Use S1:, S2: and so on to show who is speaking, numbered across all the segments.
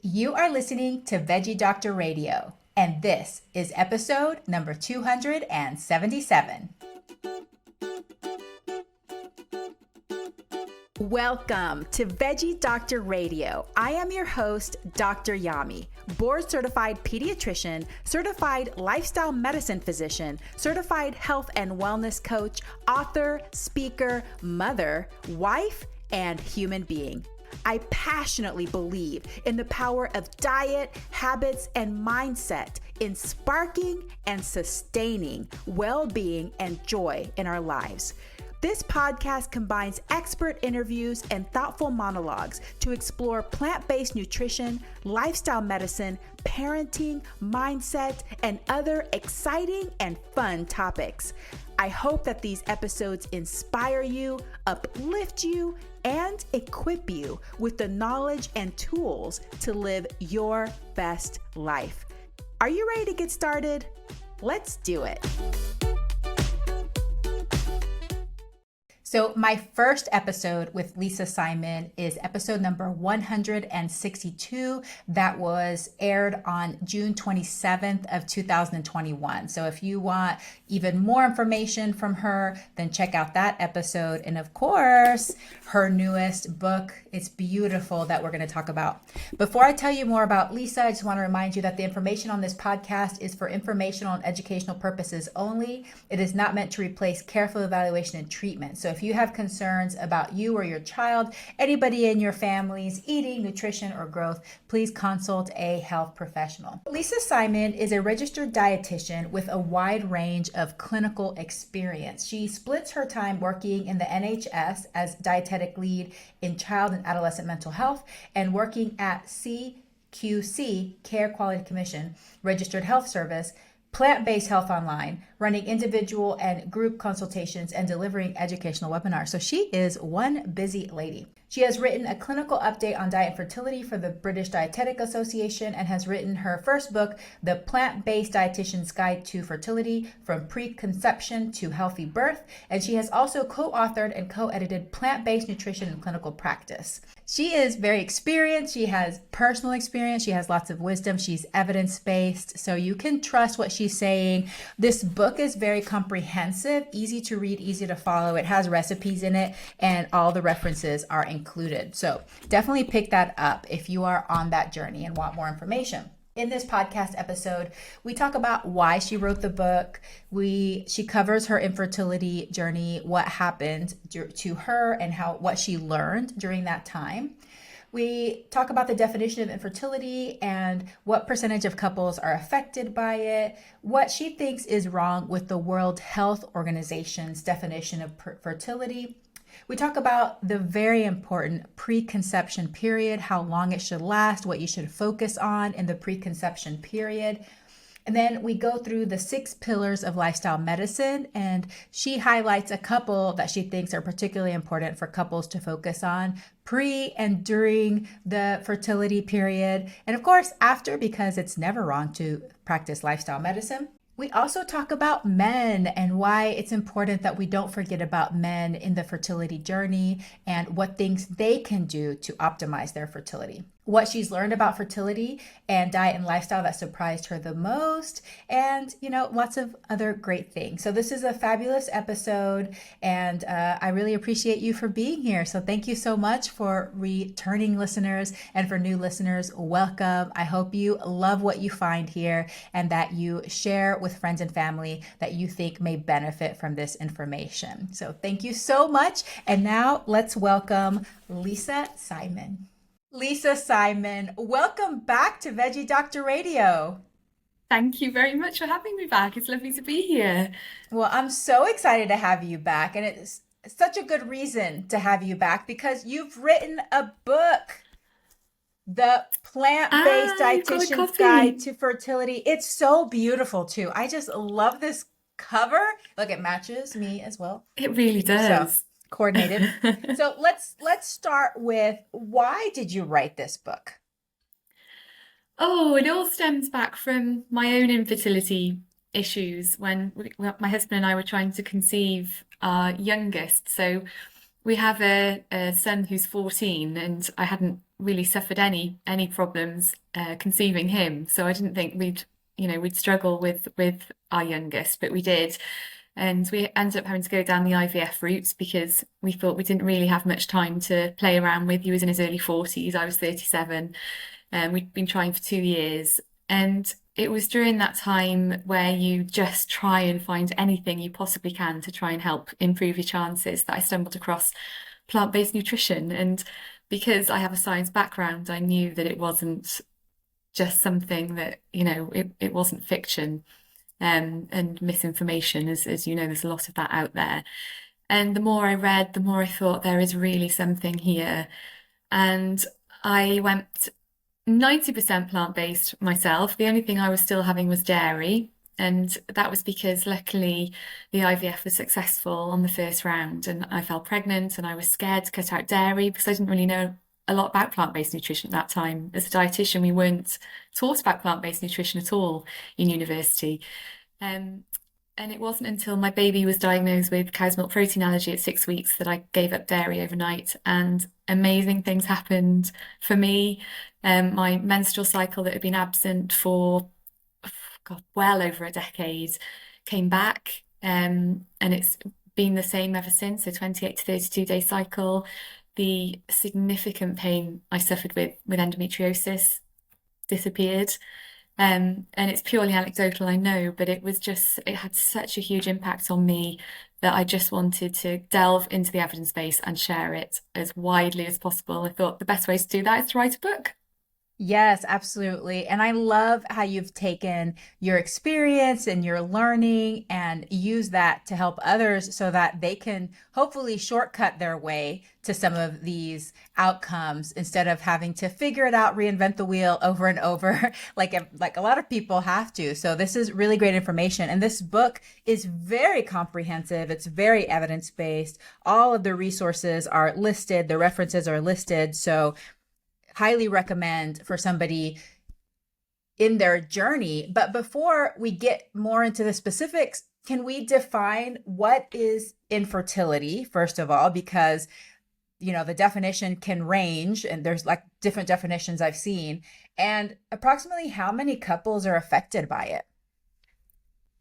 S1: You are listening to Veggie Doctor Radio, and this is episode number 277. Welcome to Veggie Doctor Radio. I am your host, Dr. Yami, board certified pediatrician, certified lifestyle medicine physician, certified health and wellness coach, author, speaker, mother, wife, and human being. I passionately believe in the power of diet, habits, and mindset in sparking and sustaining well-being and joy in our lives. This podcast combines expert interviews and thoughtful monologues to explore plant-based nutrition, lifestyle medicine, parenting, mindset, and other exciting and fun topics. I hope that these episodes inspire you, uplift you, and equip you with the knowledge and tools to live your best life. Are you ready to get started? Let's do it. So my first episode with Lisa Simon is episode number 162 that was aired on June 27th of 2021. So if you want even more information from her, then check out that episode. And of course, her newest book, it's beautiful, that we're going to talk about. Before I tell you more about Lisa, I just want to remind you that the information on this podcast is for informational and educational purposes only. It is not meant to replace careful evaluation and treatment. So if you have concerns about you or your child, anybody in your family's eating, nutrition, or growth, please consult a health professional. Lisa Simon is a registered dietitian with a wide range of clinical experience. She splits her time working in the NHS as dietetic lead in child and adolescent mental health and working at CQC, Care Quality Commission, Registered Health Service, Plant-Based Health Online, running individual and group consultations and delivering educational webinars. So she is one busy lady. She has written a clinical update on diet and fertility for the British Dietetic Association and has written her first book, The Plant-Based Dietitian's Guide to Fertility, From Preconception to Healthy Birth. And she has also co-authored and co-edited Plant-Based Nutrition in Clinical Practice. She is very experienced. She has personal experience. She has lots of wisdom. She's evidence-based, so you can trust what she's saying. This book is very comprehensive, easy to read, easy to follow. It has recipes in it, and all the references are included. So definitely pick that up if you are on that journey and want more information. In this podcast episode, we talk about why she wrote the book. She covers her infertility journey, what happened to her, and what she learned during that time. We talk about the definition of infertility and what percentage of couples are affected by it, what she thinks is wrong with the World Health Organization's definition of fertility. We talk about the very important preconception period, how long it should last, what you should focus on in the preconception period. And then we go through the 6 pillars of lifestyle medicine, and she highlights a couple that she thinks are particularly important for couples to focus on pre and during the fertility period, and of course after, because it's never wrong to practice lifestyle medicine. We also talk about men and why it's important that we don't forget about men in the fertility journey and what things they can do to optimize their fertility. What she's learned about fertility and diet and lifestyle that surprised her the most, and lots of other great things. So this is a fabulous episode, and I really appreciate you for being here. So thank you so much for returning listeners, and for new listeners, welcome. I hope you love what you find here and that you share with friends and family that you think may benefit from this information. So thank you so much. And now let's welcome Lisa Simon. Lisa Simon, welcome back to Veggie Doctor Radio.
S2: Thank you very much for having me back. It's lovely to be here.
S1: Well, I'm so excited to have you back, and it's such a good reason to have you back because you've written a book, The Plant-Based Dietitian's Guide to Fertility. It's so beautiful too. I just love this cover. Look, it matches me as well.
S2: It really does.
S1: So, coordinated. So let's start with, why did you write this book?
S2: Oh, it all stems back from my own infertility issues when my husband and I were trying to conceive our youngest. So we have a son who's 14, and I hadn't really suffered any problems conceiving him. So I didn't think we'd struggle with our youngest, but we did. And we ended up having to go down the IVF route because we thought we didn't really have much time to play around with. He was in his early 40s, I was 37, and we'd been trying for 2 years. And it was during that time where you just try and find anything you possibly can to try and help improve your chances that I stumbled across plant-based nutrition. And because I have a science background, I knew that it wasn't just something that, it wasn't fiction, and misinformation. As you know, there's a lot of that out there. And the more I read, the more I thought there is really something here. And I went 90% plant-based myself. The only thing I was still having was dairy. And that was because luckily the IVF was successful on the first round and I fell pregnant and I was scared to cut out dairy because I didn't really know a lot about plant-based nutrition at that time. As a dietitian, we weren't taught about plant-based nutrition at all in university. Um, and it wasn't until my baby was diagnosed with cow's milk protein allergy at 6 weeks that I gave up dairy overnight, and amazing things happened for me. My menstrual cycle that had been absent for, God, well over a decade came back, and it's been the same ever since. So 28 to 32 day cycle. The significant pain I suffered with endometriosis disappeared. And it's purely anecdotal, I know, but it had such a huge impact on me that I just wanted to delve into the evidence base and share it as widely as possible. I thought the best way to do that is to write a book.
S1: Yes, absolutely. And I love how you've taken your experience and your learning and use that to help others so that they can hopefully shortcut their way to some of these outcomes instead of having to figure it out, reinvent the wheel over and over like a lot of people have to. So this is really great information. And this book is very comprehensive. It's very evidence-based. All of the resources are listed, the references are listed. So highly recommend for somebody in their journey. But before we get more into the specifics, can we define what is infertility, first of all? Because, the definition can range and there's like different definitions I've seen. And approximately how many couples are affected by it?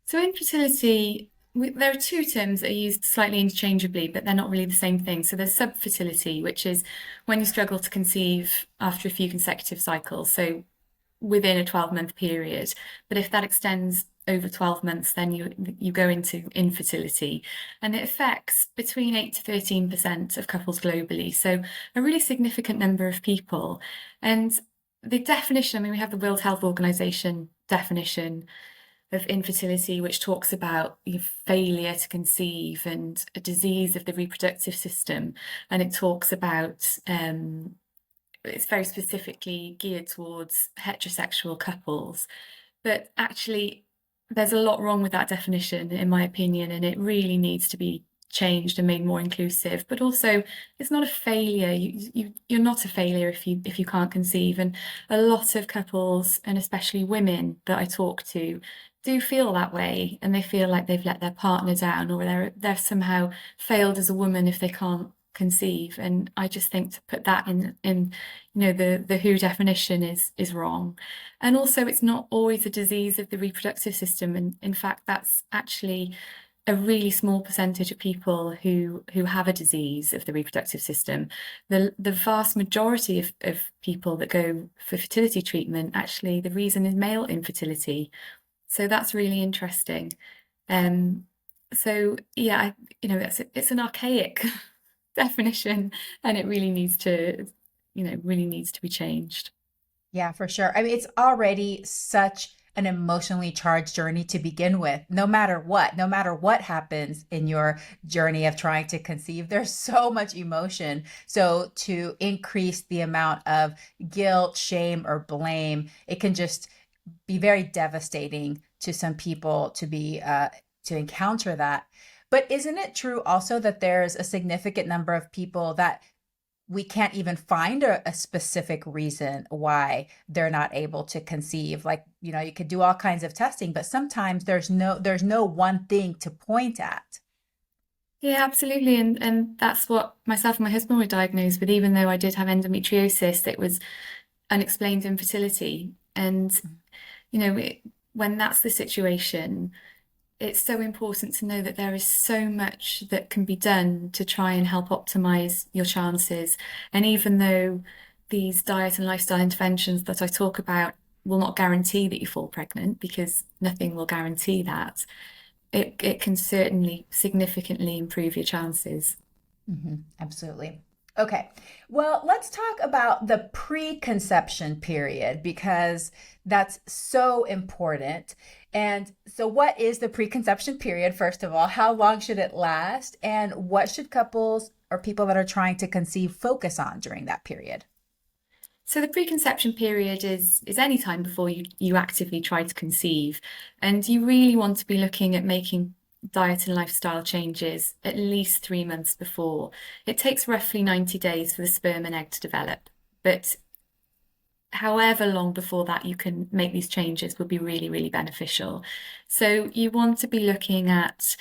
S2: So infertility, there are two terms that are used slightly interchangeably, but they're not really the same thing. So there's subfertility, which is when you struggle to conceive after a few consecutive cycles, so within a 12-month period. But if that extends over 12 months, then you go into infertility, and it affects between 8 to 13% of couples globally. So a really significant number of people. And the definition, I mean, we have the World Health Organization definition of infertility, which talks about failure to conceive and a disease of the reproductive system. And it talks about, it's very specifically geared towards heterosexual couples. But actually, there's a lot wrong with that definition, in my opinion, and it really needs to be changed and made more inclusive. But also, it's not a failure. You're not a failure if you can't conceive. And a lot of couples, and especially women that I talk to, do feel that way, and they feel like they've let their partner down, or they're somehow failed as a woman if they can't conceive. And I just think to put that in the WHO definition is wrong. And also, it's not always a disease of the reproductive system, and in fact that's actually a really small percentage of people who have a disease of the reproductive system. The vast majority of people that go for fertility treatment, actually the reason is male infertility. So that's really interesting. So yeah, it's an archaic definition, and it really needs to, really needs to be changed.
S1: Yeah, for sure. I mean, it's already such an emotionally charged journey to begin with. No matter what happens in your journey of trying to conceive, there's so much emotion. So to increase the amount of guilt, shame, or blame, it can just be very devastating to some people to encounter that. But isn't it true also that there's a significant number of people that we can't even find a specific reason why they're not able to conceive? Like, you could do all kinds of testing, but sometimes there's no one thing to point at.
S2: Yeah, absolutely. And that's what myself and my husband were diagnosed with. Even though I did have endometriosis, it was unexplained infertility. And, you know, when that's the situation, it's so important to know that there is so much that can be done to try and help optimize your chances. And even though these diet and lifestyle interventions that I talk about will not guarantee that you fall pregnant, because nothing will guarantee that, it can certainly significantly improve your chances.
S1: Absolutely. Okay. Well, let's talk about the preconception period because that's so important. And so, what is the preconception period, first of all? How long should it last? And what should couples or people that are trying to conceive focus on during that period?
S2: So the preconception period is any time before you actively try to conceive, and you really want to be looking at making diet and lifestyle changes at least 3 months before. It takes roughly 90 days for the sperm and egg to develop, but however long before that you can make these changes would be really, really beneficial. So you want to be looking at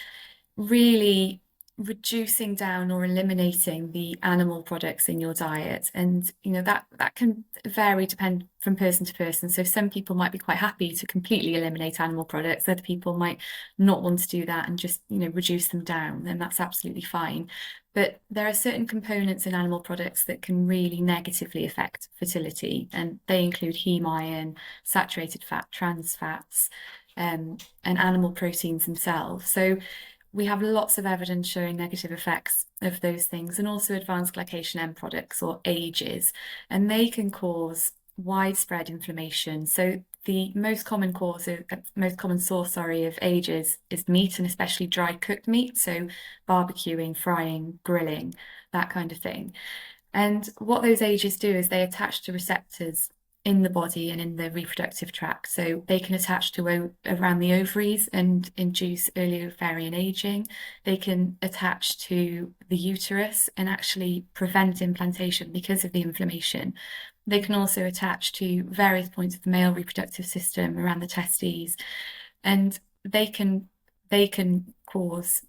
S2: really reducing down or eliminating the animal products in your diet. And that can vary depend from person to person. So some people might be quite happy to completely eliminate animal products, other people might not want to do that and just reduce them down, and that's absolutely fine. But there are certain components in animal products that can really negatively affect fertility, and they include heme iron, saturated fat, trans fats, and animal proteins themselves. So we have lots of evidence showing negative effects of those things, and also advanced glycation end products or AGEs, and they can cause widespread inflammation. So the most common source, sorry, of AGEs is meat, and especially dry cooked meat. So barbecuing, frying, grilling, that kind of thing. And what those AGEs do is they attach to receptors in the body and in the reproductive tract. So they can attach to around the ovaries and induce early ovarian aging. They can attach to the uterus and actually prevent implantation because of the inflammation. They can also attach to various points of the male reproductive system around the testes, and they can cause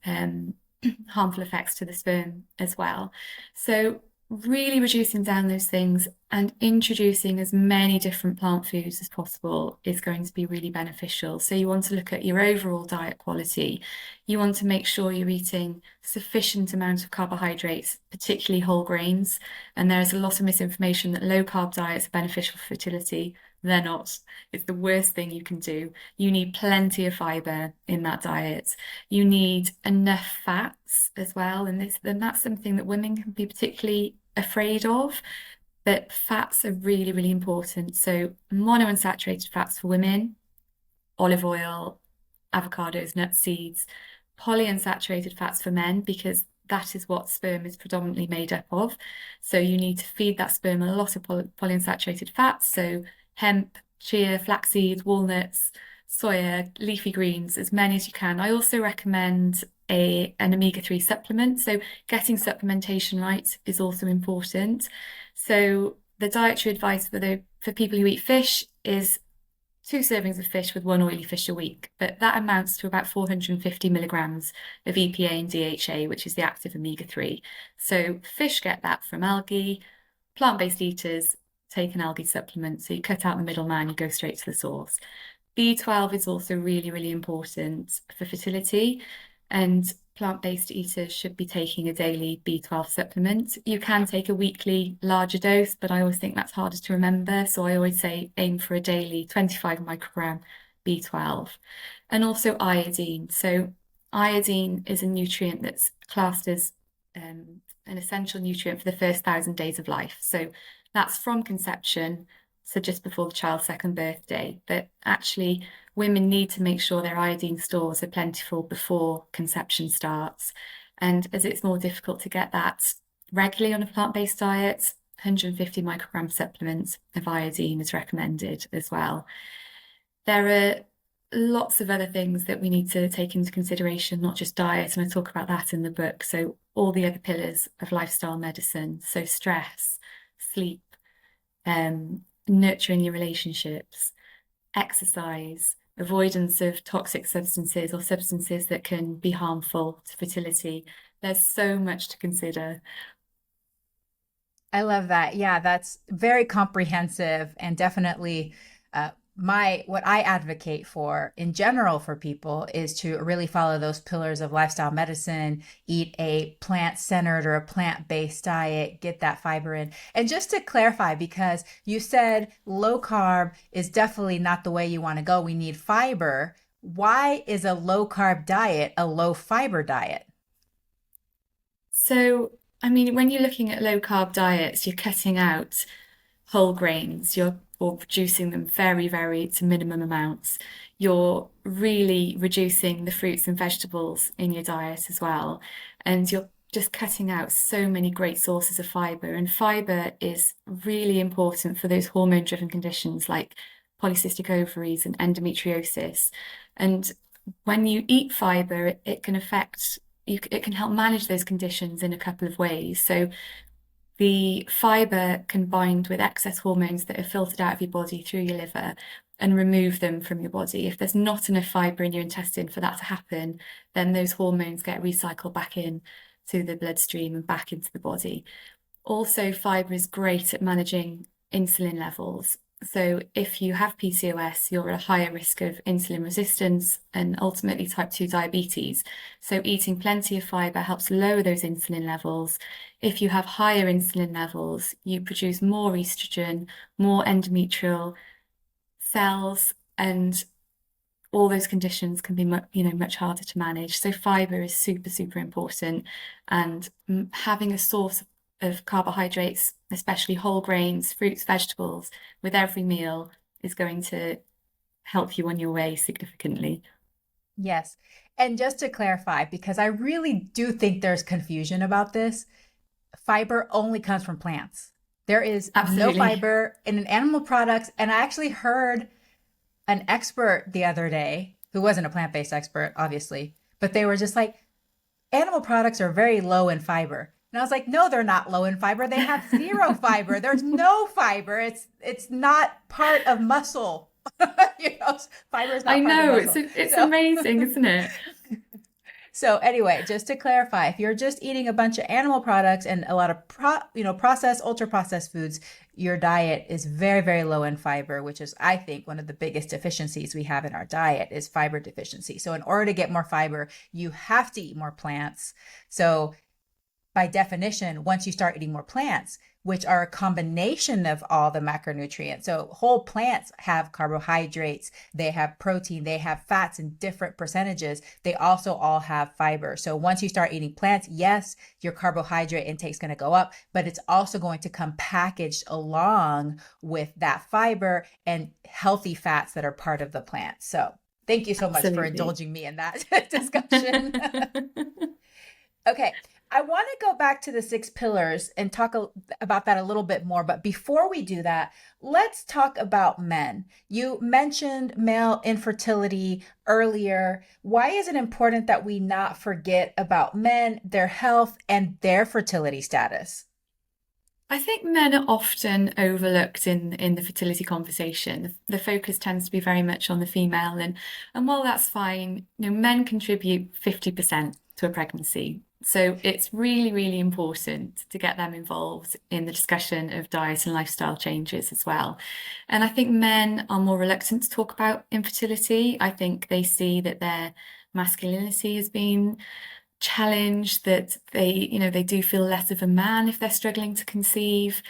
S2: harmful effects to the sperm as well. So really reducing down those things and introducing as many different plant foods as possible is going to be really beneficial. So you want to look at your overall diet quality. You want to make sure you're eating sufficient amount of carbohydrates, particularly whole grains. And there's a lot of misinformation that low carb diets are beneficial for fertility. They're not. It's the worst thing you can do. You need plenty of fiber in that diet. You need enough fats as well. And that's something that women can be particularly afraid of. But fats are really, really important. So monounsaturated fats for women, olive oil, avocados, nuts, seeds, polyunsaturated fats for men, because that is what sperm is predominantly made up of. So you need to feed that sperm a lot of polyunsaturated fats. So hemp, chia, flax seeds, walnuts, soya, leafy greens, as many as you can. I also recommend an omega-3 supplement. So getting supplementation right is also important. So the dietary advice for people who eat fish is 2 servings of fish with one oily fish a week, but that amounts to about 450 milligrams of EPA and DHA, which is the active omega-3. So fish get that from algae. Plant-based eaters take an algae supplement. So you cut out the middleman, you go straight to the source. B12 is also really, really important for fertility, and plant-based eaters should be taking a daily B12 supplement. You can take a weekly larger dose, but I always think that's harder to remember. So I always say aim for a daily 25 microgram B12. And also iodine. So iodine is a nutrient that's classed as an essential nutrient for the first 1,000 days of life. So that's from conception, so just before the child's second birthday. But actually, women need to make sure their iodine stores are plentiful before conception starts. And as it's more difficult to get that regularly on a plant-based diet, 150 microgram supplements of iodine is recommended as well. There are lots of other things that we need to take into consideration, not just diet, and I talk about that in the book. So all the other pillars of lifestyle medicine, so stress, sleep, nurturing your relationships, exercise, avoidance of toxic substances or substances that can be harmful to fertility. there's so much to consider.
S1: I love that. Yeah, that's very comprehensive and definitely my what I advocate for in general for people is to really follow those pillars of lifestyle medicine, eat a plant-centered or a plant-based diet, get that fiber in. And just to clarify, because you said low carb is definitely not the way you want to go. We need fiber. Why is a low carb diet a low fiber diet?
S2: So, I mean, when you're looking at low carb diets, you're cutting out whole grains, you're or reducing them very, very to minimum amounts. You're really reducing the fruits and vegetables in your diet as well. And you're just cutting out so many great sources of fiber. And fiber is really important for those hormone-driven conditions like polycystic ovaries and endometriosis. And when you eat fiber, it can affect it can help manage those conditions in a couple of ways. So the fiber can bind with excess hormones that are filtered out of your body through your liver and remove them from your body. If there's not enough fiber in your intestine for that to happen, then those hormones get recycled back in to the bloodstream and back into the body. Also, fiber is great at managing insulin levels. So if you have PCOS, you're at a higher risk of insulin resistance and ultimately type 2 diabetes. So eating plenty of fiber helps lower those insulin levels. If you have higher insulin levels, you produce more estrogen, more endometrial cells, and all those conditions can be much harder to manage. So fiber is super, super important. And having a source of carbohydrates, especially whole grains, fruits, vegetables, with every meal is going to help you on your way significantly.
S1: Yes. And just to clarify, because I really do think there's confusion about this, fiber only comes from plants. There is no
S2: Absolutely.
S1: fiber in an animal products. And I actually heard an expert the other day who wasn't a plant-based expert, obviously, but they were just like, animal products are very low in fiber. And I was like, no, they're not low in fiber. They have zero fiber. There's no fiber. It's not part of muscle. Fiber is
S2: I
S1: not part of
S2: know, it's
S1: muscle.
S2: it's
S1: So
S2: amazing, isn't it?
S1: so anyway, just to clarify, if you're just eating a bunch of animal products and a lot of processed, ultra processed foods, your diet is very, very low in fiber, which is, I think, one of the biggest deficiencies we have in our diet is fiber deficiency. So in order to get more fiber, you have to eat more plants. So by definition, once you start eating more plants, which are a combination of all the macronutrients. So whole plants have carbohydrates, they have protein, they have fats in different percentages. They also all have fiber. So once you start eating plants, yes, your carbohydrate intake is going to go up, but it's also going to come packaged along with that fiber and healthy fats that are part of the plant. So thank you so much for
S2: Absolutely.
S1: indulging me in that discussion. Okay, I want to go back to the six pillars and talk about that a little bit more. But before we do that, let's talk about men. You mentioned male infertility earlier. Why is it important that we not forget about men, their health, and their fertility status?
S2: I think men are often overlooked in the fertility conversation. The focus tends to be very much on the female, and while that's fine, men contribute 50% to a pregnancy. So it's really, really important to get them involved in the discussion of diet and lifestyle changes as well. And I think men are more reluctant to talk about infertility. I think they see that their masculinity has been challenge, that they do feel less of a man if they're struggling to conceive.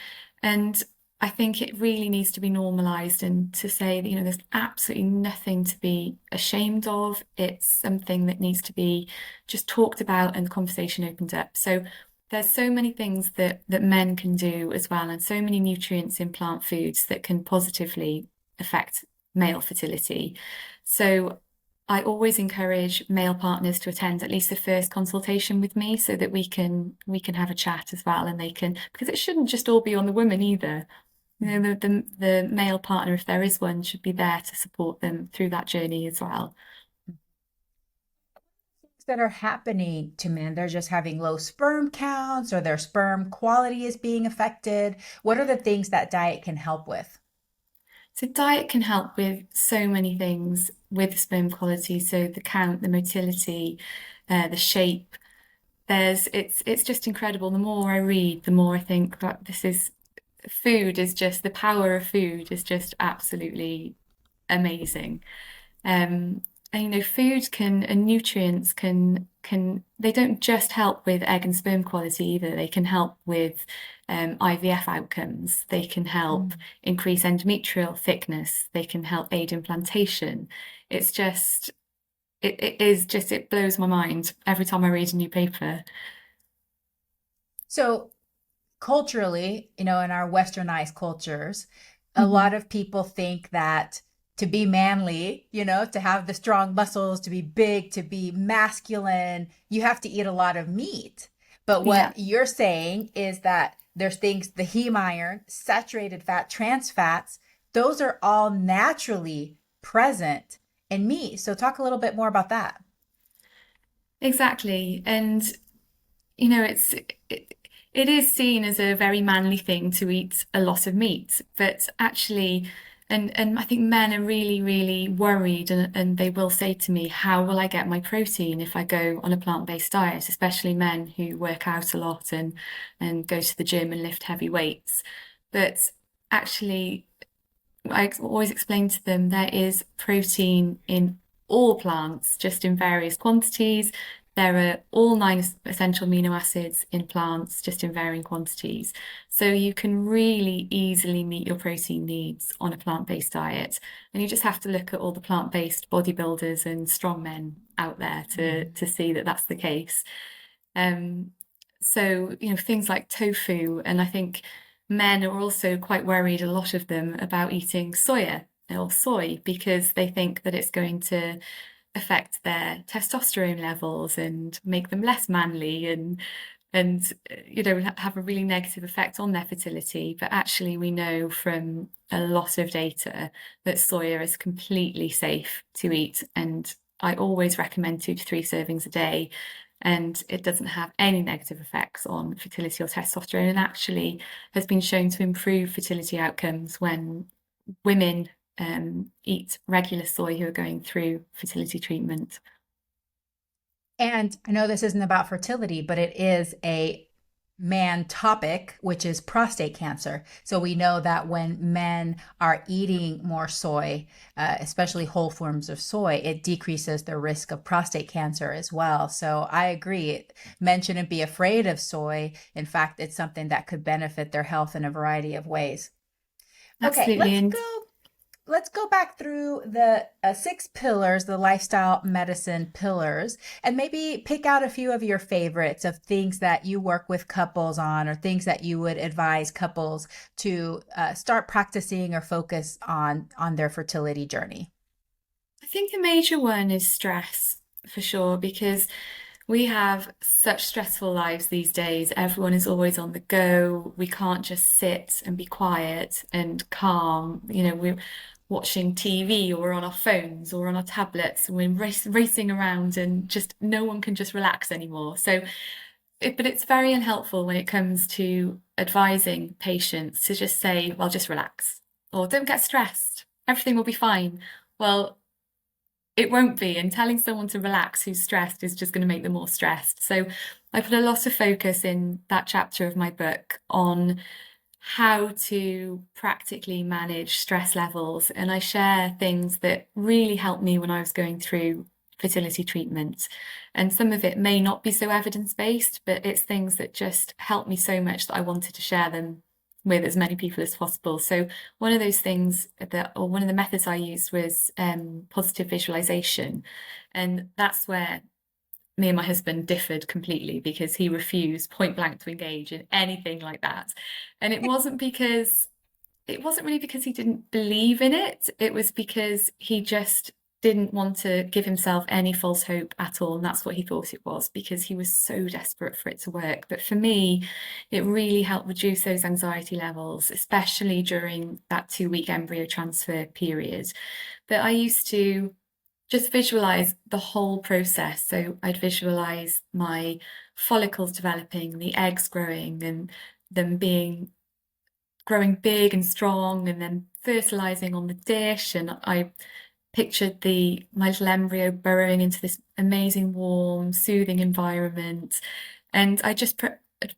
S2: And I think it really needs to be normalized and to say that, there's absolutely nothing to be ashamed of. It's something that needs to be just talked about and the conversation opened up. So there's so many things that men can do as well, and so many nutrients in plant foods that can positively affect male fertility. So I always encourage male partners to attend at least the first consultation with me so that we can have a chat as well, and they can, because it shouldn't just all be on the woman either. The male partner, if there is one, should be there to support them through that journey as well.
S1: That are happening to men, they're just having low sperm counts or their sperm quality is being affected. What are the things that diet can help with?
S2: So diet can help with so many things with sperm quality. So the count, the motility, the shape, It's just incredible. The more I read, the more I think that food is just the power of food is just absolutely amazing. Um, and food and nutrients can they don't just help with egg and sperm quality either. They can help with IVF outcomes. They can help increase endometrial thickness. They can help aid implantation. It's just it blows my mind every time I read a new paper.
S1: So culturally, in our westernized cultures, a lot
S2: Mhm.
S1: of people think that to be manly, to have the strong muscles, to be big, to be masculine, you have to eat a lot of meat. But what
S2: Yeah.
S1: you're saying is that there's things, the heme iron, saturated fat, trans fats, those are all naturally present in meat. So talk a little bit more about that.
S2: Exactly. And it is seen as a very manly thing to eat a lot of meat, but actually, and I think men are really, really worried, and they will say to me, "How will I get my protein if I go on a plant-based diet?" Especially men who work out a lot and go to the gym and lift heavy weights. But actually, I always explain to them there is protein in all plants, just in various quantities. There are all nine essential amino acids in plants, just in varying quantities. So you can really easily meet your protein needs on a plant-based diet. And you just have to look at all the plant-based bodybuilders and strongmen out there to see that that's the case. Um, so, things like tofu, and I think men are also quite worried, a lot of them, about eating soya or soy because they think that it's going to affect their testosterone levels and make them less manly and have a really negative effect on their fertility. But actually, we know from a lot of data that soya is completely safe to eat, and I always recommend 2 to 3 servings a day. And it doesn't have any negative effects on fertility or testosterone, and actually has been shown to improve fertility outcomes when women eat regular soy who are going through fertility treatment.
S1: And I know this isn't about fertility, but it is a man topic, which is prostate cancer. So we know that when men are eating more soy, especially whole forms of soy, it decreases the risk of prostate cancer as well. So I agree. Men shouldn't be afraid of soy. In fact, it's something that could benefit their health in a variety of ways. Okay,
S2: Absolutely. And
S1: let's go back through the 6 pillars, the lifestyle medicine pillars, and maybe pick out a few of your favorites of things that you work with couples on or things that you would advise couples to start practicing or focus on their fertility journey.
S2: I think a major one is stress for sure, because we have such stressful lives these days. Everyone is always on the go. We can't just sit and be quiet and calm. We're watching TV or we're on our phones or on our tablets and we're racing around, and just no one can just relax anymore. But it's very unhelpful when it comes to advising patients to just say, well, just relax or don't get stressed. Everything will be fine. Well, it won't be. And telling someone to relax who's stressed is just going to make them more stressed. So I put a lot of focus in that chapter of my book on how to practically manage stress levels. And I share things that really helped me when I was going through fertility treatment. And some of it may not be so evidence-based, but it's things that just helped me so much that I wanted to share them with as many people as possible. So one of those things or one of the methods I used was positive visualization. And that's where me and my husband differed completely, because he refused point blank to engage in anything like that. And it wasn't really because he didn't believe in it. It was because he just didn't want to give himself any false hope at all. And that's what he thought it was, because he was so desperate for it to work. But for me, it really helped reduce those anxiety levels, especially during that 2 week embryo transfer period. But I used to just visualize the whole process. So I'd visualize my follicles developing, the eggs growing, and them growing big and strong, and then fertilizing on the dish. And I pictured the my little embryo burrowing into this amazing, warm, soothing environment. And I just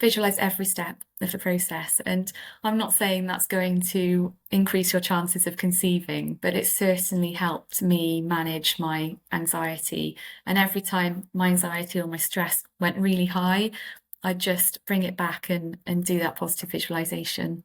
S2: visualized every step of the process. And I'm not saying that's going to increase your chances of conceiving, but it certainly helped me manage my anxiety. And every time my anxiety or my stress went really high, I just bring it back and do that positive visualization.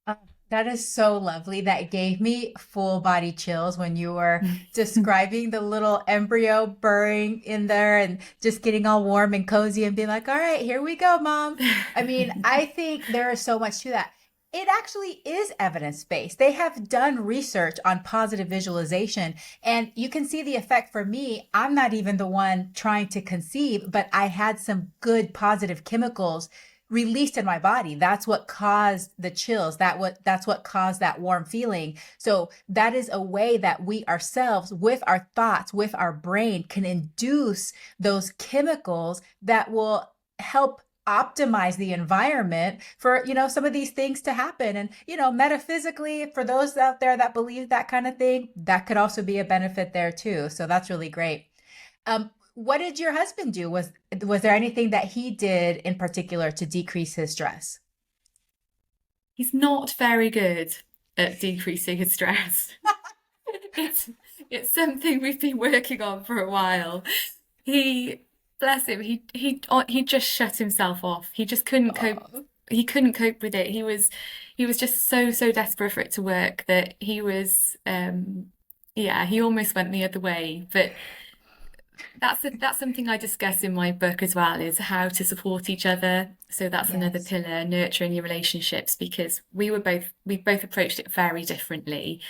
S1: Oh, that is so lovely. That gave me full body chills when you were describing the little embryo burrowing in there and just getting all warm and cozy and being like, all right, here we go, mom. I mean, I think there is so much to that. It actually is evidence-based. They have done research on positive visualization, and you can see the effect for me. I'm not even the one trying to conceive, but I had some good positive chemicals released in my body. That's what caused the chills. That's what caused that warm feeling. So that is a way that we ourselves, with our thoughts, with our brain, can induce those chemicals that will help optimize the environment for, some of these things to happen. And, metaphysically, for those out there that believe that kind of thing, that could also be a benefit there too. So that's really great. What did your husband do? Was there anything that he did in particular to decrease his stress?
S2: He's not very good at decreasing his stress. It's it's something we've been working on for a while. He, bless him, he just shut himself off. He just couldn't cope.
S1: Oh,
S2: He couldn't cope with it. He was just so desperate for it to work that he was yeah, he almost went the other way. But that's something I discuss in my book as well, is how to support each other. So that's another
S1: yes.
S2: pillar, nurturing your relationships, because we both approached it very differently.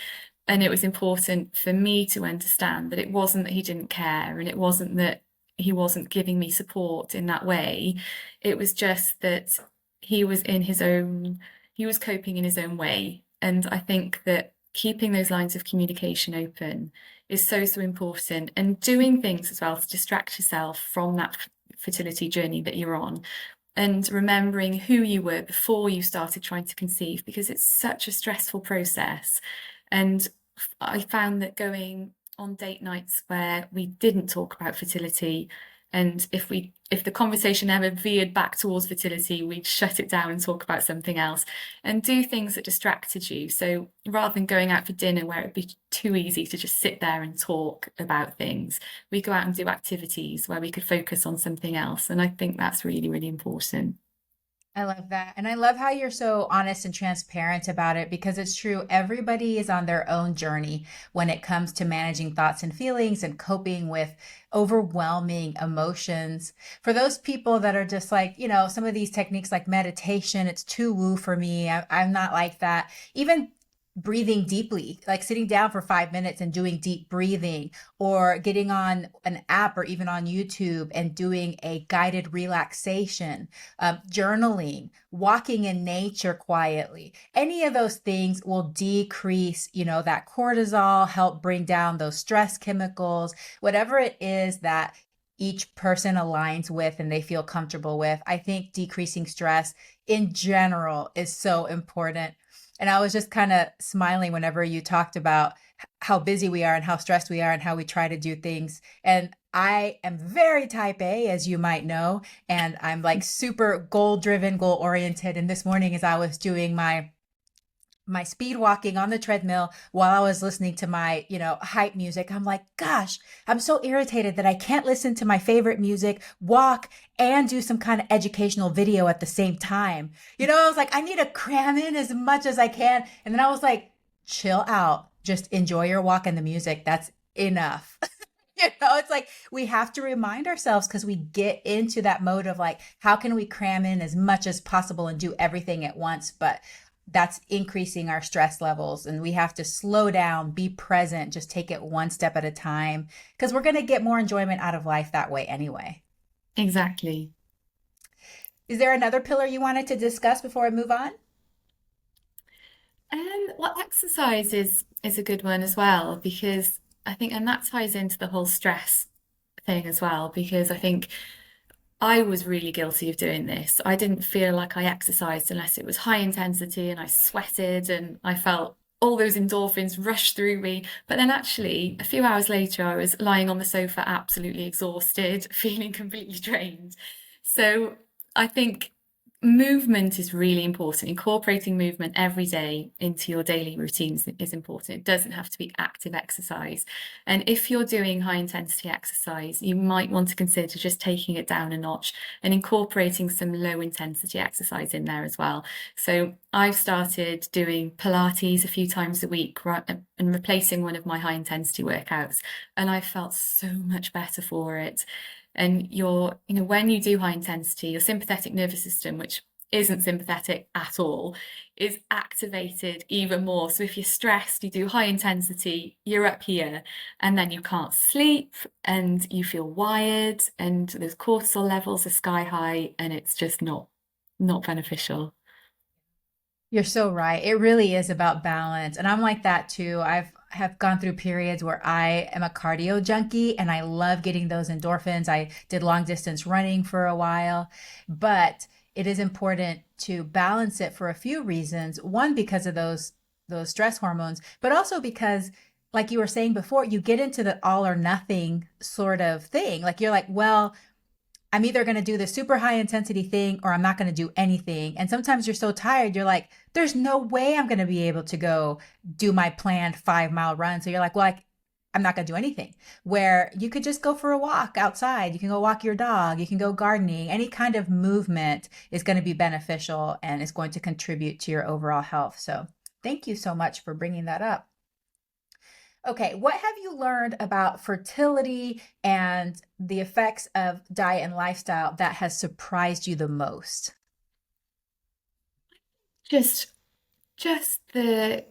S2: And it was important for me to understand that it wasn't that he didn't care, and it wasn't that he wasn't giving me support in that way. It was just that he was in his own, he was coping in his own way. And I think that keeping those lines of communication open is so important, and doing things as well to distract yourself from that fertility journey that you're on, and remembering who you were before you started trying to conceive, because it's such a stressful process. And I found that going on date nights where we didn't talk about fertility, and if the conversation ever veered back towards fertility, we'd shut it down and talk about something else, and do things that distracted you. So rather than going out for dinner where it'd be too easy to just sit there and talk about things, we go out and do activities where we could focus on something else. And I think that's really important.
S1: I love that. And I love how you're so honest and transparent about it, because it's true. Everybody is on their own journey when it comes to managing thoughts and feelings and coping with overwhelming emotions. For those people that are just like, some of these techniques like meditation, it's too woo for me. I'm not like that. Even breathing deeply, like sitting down for 5 minutes and doing deep breathing, or getting on an app or even on YouTube and doing a guided relaxation, journaling, walking in nature quietly. Any of those things will decrease, that cortisol, help bring down those stress chemicals, whatever it is that each person aligns with and they feel comfortable with. I think decreasing stress in general is so important. And I was just kind of smiling whenever you talked about how busy we are and how stressed we are and how we try to do things. And I am very type A, as you might know, and I'm like super goal driven, goal oriented. And this morning, as I was doing my speed walking on the treadmill while I was listening to my, hype music, I'm like, gosh, I'm so irritated that I can't listen to my favorite music, walk, and do some kind of educational video at the same time. I was like, I need to cram in as much as I can. And then I was like, chill out, just enjoy your walk and the music. That's enough. It's like we have to remind ourselves, because we get into that mode of like, how can we cram in as much as possible and do everything at once? But that's increasing our stress levels, and we have to slow down, be present, just take it one step at a time, because we're going to get more enjoyment out of life that way anyway.
S2: Exactly.
S1: Is there another pillar you wanted to discuss before I move on?
S2: Well, exercise is a good one as well, because I think, and that ties into the whole stress thing as well, because I think I was really guilty of doing this. I didn't feel like I exercised unless it was high intensity and I sweated and I felt all those endorphins rushed through me. But then actually, a few hours later, I was lying on the sofa, absolutely exhausted, feeling completely drained. So I think movement is really important. Incorporating movement every day into your daily routines is important. It doesn't have to be active exercise. And if you're doing high intensity exercise, you might want to consider just taking it down a notch and incorporating some low intensity exercise in there as well. So I've started doing Pilates a few times a week and replacing one of my high intensity workouts. And I felt so much better for it. And when you do high intensity, your sympathetic nervous system, which isn't sympathetic at all, is activated even more. So if you're stressed, you do high intensity, you're up here, and then you can't sleep and you feel wired, and those cortisol levels are sky high, and it's just not beneficial.
S1: You're so right. It really is about balance. And I'm like that too. I've have gone through periods where I am a cardio junkie and I love getting those endorphins. I did long distance running for a while, but it is important to balance it for a few reasons. One, because of those stress hormones, but also because like you were saying before, you get into the all or nothing sort of thing. Like you're like, well, I'm either going to do the super high intensity thing or I'm not going to do anything. And sometimes you're so tired, you're like, there's no way I'm going to be able to go do my planned 5 mile run. So you're like, well, I'm not going to do anything. Where you could just go for a walk outside. You can go walk your dog. You can go gardening. Any kind of movement is going to be beneficial and is going to contribute to your overall health. So thank you so much for bringing that up. Okay, what have you learned about fertility and the effects of diet and lifestyle that has surprised you the most?
S2: Just the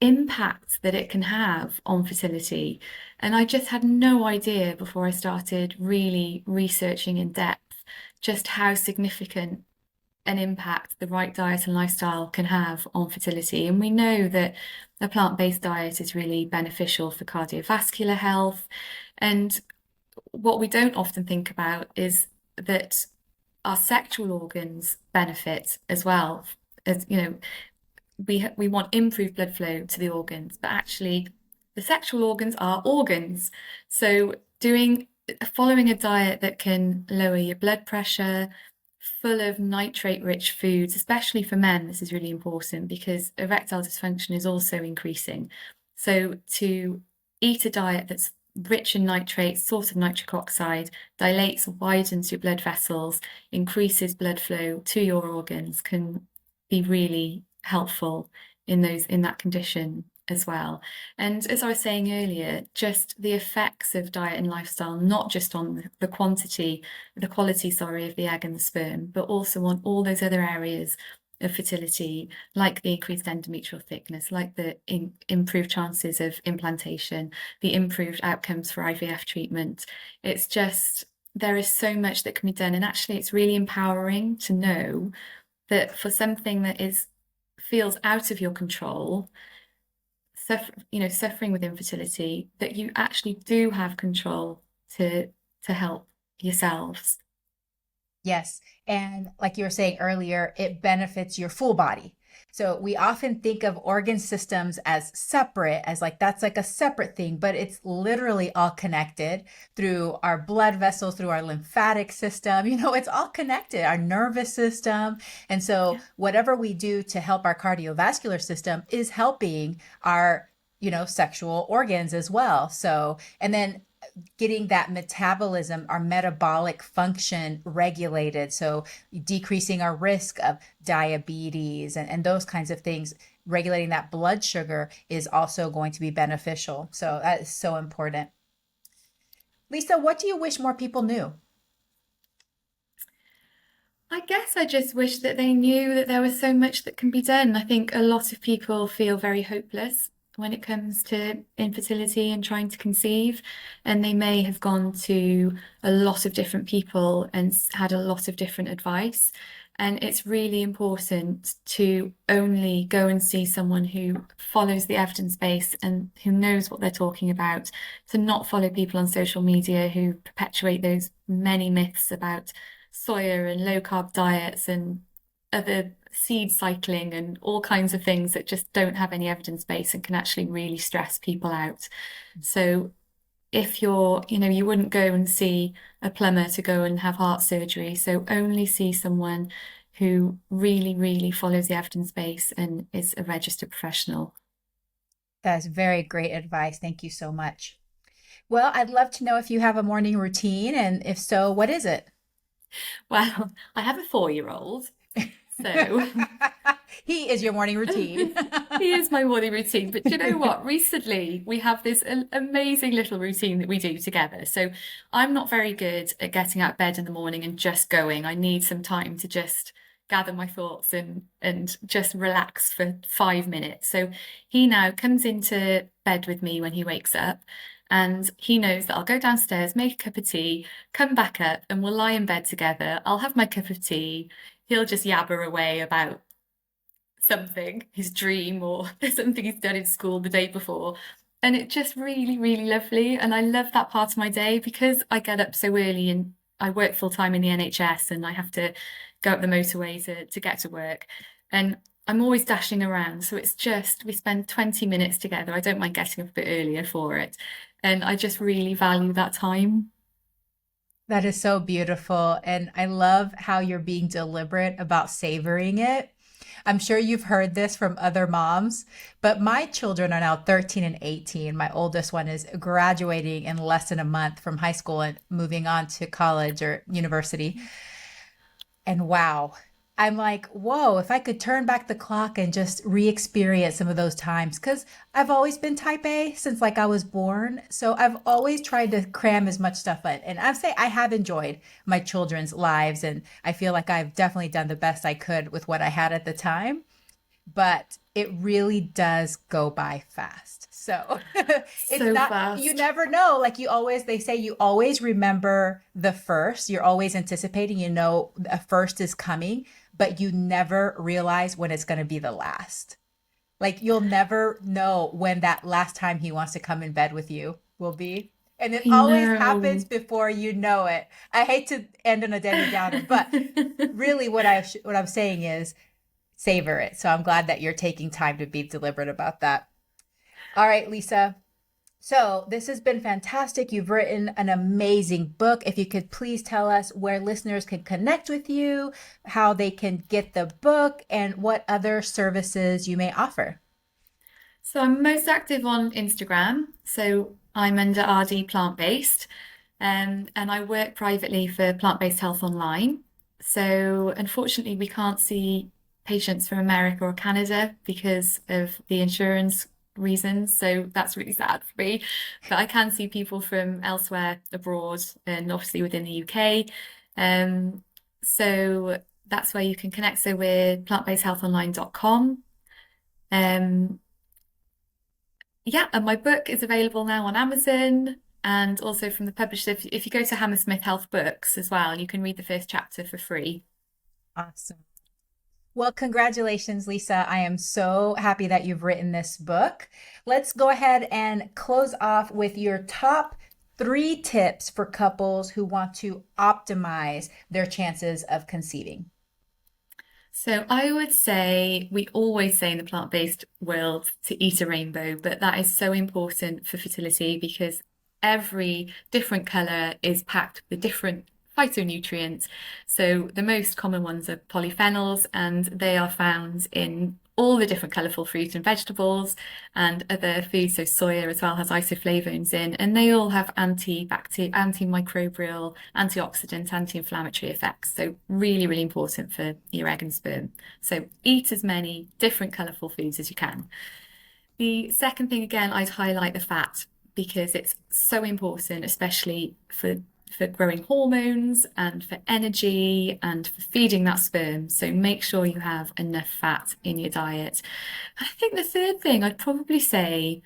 S2: impact that it can have on fertility. And I just had no idea before I started really researching in depth just how significant an impact the right diet and lifestyle can have on fertility. And we know that a plant-based diet is really beneficial for cardiovascular health. And what we don't often think about is that our sexual organs benefit as well. As you know, we want improved blood flow to the organs, but actually the sexual organs are organs. So following a diet that can lower your blood pressure, full of nitrate-rich foods, especially for men, this is really important because erectile dysfunction is also increasing. So to eat a diet that's rich in nitrates, source of nitric oxide, dilates, widens your blood vessels, increases blood flow to your organs, can be really helpful in that condition as well. And as I was saying earlier, just the effects of diet and lifestyle, not just on the quality, of the egg and the sperm, but also on all those other areas of fertility, like the increased endometrial thickness, like the improved chances of implantation, the improved outcomes for IVF treatment. It's just, there is so much that can be done. And actually, it's really empowering to know that for something that feels out of your control, suffering with infertility, that you actually do have control to help yourselves.
S1: Yes. And like you were saying earlier, it benefits your full body. So we often think of organ systems as separate, as like that's like a separate thing, but it's literally all connected through our blood vessels, through our lymphatic system. It's all connected, our nervous system. And so
S2: Yeah.
S1: whatever we do to help our cardiovascular system is helping our, sexual organs as well. So, and then getting that metabolism, our metabolic function regulated. So decreasing our risk of diabetes and those kinds of things, regulating that blood sugar is also going to be beneficial. So that is so important. Lisa, what do you wish more people knew?
S2: I guess I just wish that they knew that there was so much that can be done. I think a lot of people feel very hopeless when it comes to infertility and trying to conceive, and they may have gone to a lot of different people and had a lot of different advice. And it's really important to only go and see someone who follows the evidence base and who knows what they're talking about, to not follow people on social media who perpetuate those many myths about soya and low carb diets and other seed cycling and all kinds of things that just don't have any evidence base and can actually really stress people out. So if you're, you wouldn't go and see a plumber to go and have heart surgery. So only see someone who really, really follows the evidence base and is a registered professional.
S1: That's very great advice. Thank you so much. Well, I'd love to know if you have a morning routine, and if so, what is it?
S2: Well, I have a 4-year-old, so
S1: He is your morning routine.
S2: here's my morning routine. But you know what? Recently, we have this amazing little routine that we do together. So I'm not very good at getting out of bed in the morning and just going. I need some time to just gather my thoughts and just relax for 5 minutes. So he now comes into bed with me when he wakes up. And he knows that I'll go downstairs, make a cup of tea, come back up, and we'll lie in bed together. I'll have my cup of tea. He'll just yabber away about something, his dream or something he's done in school the day before. And it's just really, really lovely. And I love that part of my day because I get up so early and I work full time in the NHS and I have to go up the motorway to get to work. And I'm always dashing around. So it's just, we spend 20 minutes together. I don't mind getting up a bit earlier for it. And I just really value that time.
S1: That is so beautiful. And I love how you're being deliberate about savoring it. I'm sure you've heard this from other moms, but my children are now 13 and 18. My oldest one is graduating in less than a month from high school and moving on to college or university. And wow, I'm like, whoa, if I could turn back the clock and just re-experience some of those times. Because I've always been type A since like I was born. So I've always tried to cram as much stuff in. And I say I have enjoyed my children's lives. And I feel like I've definitely done the best I could with what I had at the time. But it really does go by fast. So it's
S2: So
S1: not, you
S2: fast.
S1: never know. Like you always, they say you always remember the first. You're always anticipating, you know, a first is coming, but you never realize when it's going to be the last. Like you'll never know when that last time he wants to come in bed with you will be. And it
S2: I
S1: always happens
S2: know.
S1: before you know it. I hate to end on a Debbie Downer, but really what I'm saying is savor it. So I'm glad that you're taking time to be deliberate about that. All right, Lisa. So this has been fantastic. You've written an amazing book. If you could please tell us where listeners can connect with you, how they can get the book, and what other services you may offer.
S2: So I'm most active on Instagram. So I'm under RD Plant-Based, and I work privately for Plant-Based Health Online. So unfortunately, we can't see patients from America or Canada because of the insurance reasons. So that's really sad for me. But I can see people from elsewhere abroad and obviously within the UK. Um, so that's where you can connect. So we're plantbasedhealthonline.com. Um, yeah, and my book is available now on Amazon and also from the publisher. If you go to Hammersmith Health Books as well, you can read the first chapter for free.
S1: Awesome. Well, congratulations, Lisa. I am so happy that you've written this book. Let's go ahead and close off with your top 3 tips for couples who want to optimize their chances of conceiving.
S2: So I would say we always say in the plant-based world to eat a rainbow, but that is so important for fertility because every different color is packed with different phytonutrients. So the most common ones are polyphenols, and they are found in all the different colorful fruit and vegetables and other foods. So soya as well has isoflavones in, and they all have antibacterial, antimicrobial, antioxidant, anti-inflammatory effects. So really, really important for your egg and sperm. So eat as many different colorful foods as you can. The second thing, again, I'd highlight the fat because it's so important, especially for growing hormones and for energy and for feeding that sperm. So make sure you have enough fat in your diet. I think the third thing I'd probably say,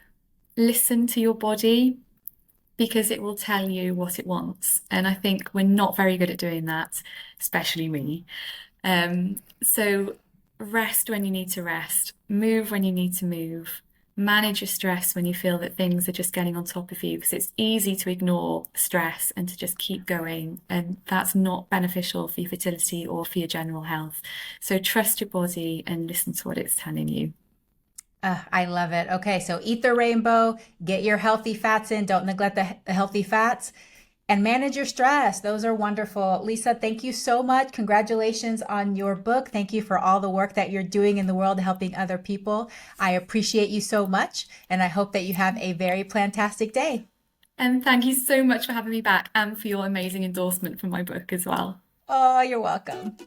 S2: listen to your body because it will tell you what it wants. And I think we're not very good at doing that, especially me. So rest when you need to rest, move when you need to move, manage your stress when you feel that things are just getting on top of you, because it's easy to ignore stress and to just keep going, and that's not beneficial for your fertility or for your general health. So trust your body and listen to what it's telling you.
S1: I love it. Okay, so eat the rainbow, get your healthy fats in, don't neglect the healthy fats, and manage your stress. Those are wonderful. Lisa, thank you so much. Congratulations on your book. Thank you for all the work that you're doing in the world helping other people. I appreciate you so much, and I hope that you have a very plantastic day.
S2: And thank you so much for having me back and for your amazing endorsement for my book as well.
S1: Oh, you're welcome.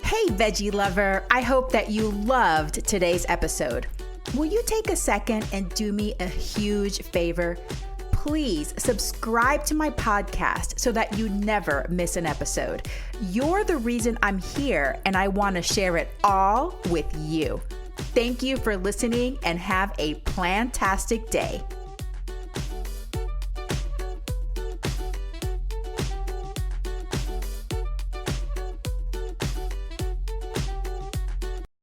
S1: Hey, veggie lover. I hope that you loved today's episode. Will you take a second and do me a huge favor? Please subscribe to my podcast so that you never miss an episode. You're the reason I'm here, and I want to share it all with you. Thank you for listening, and have a plantastic day.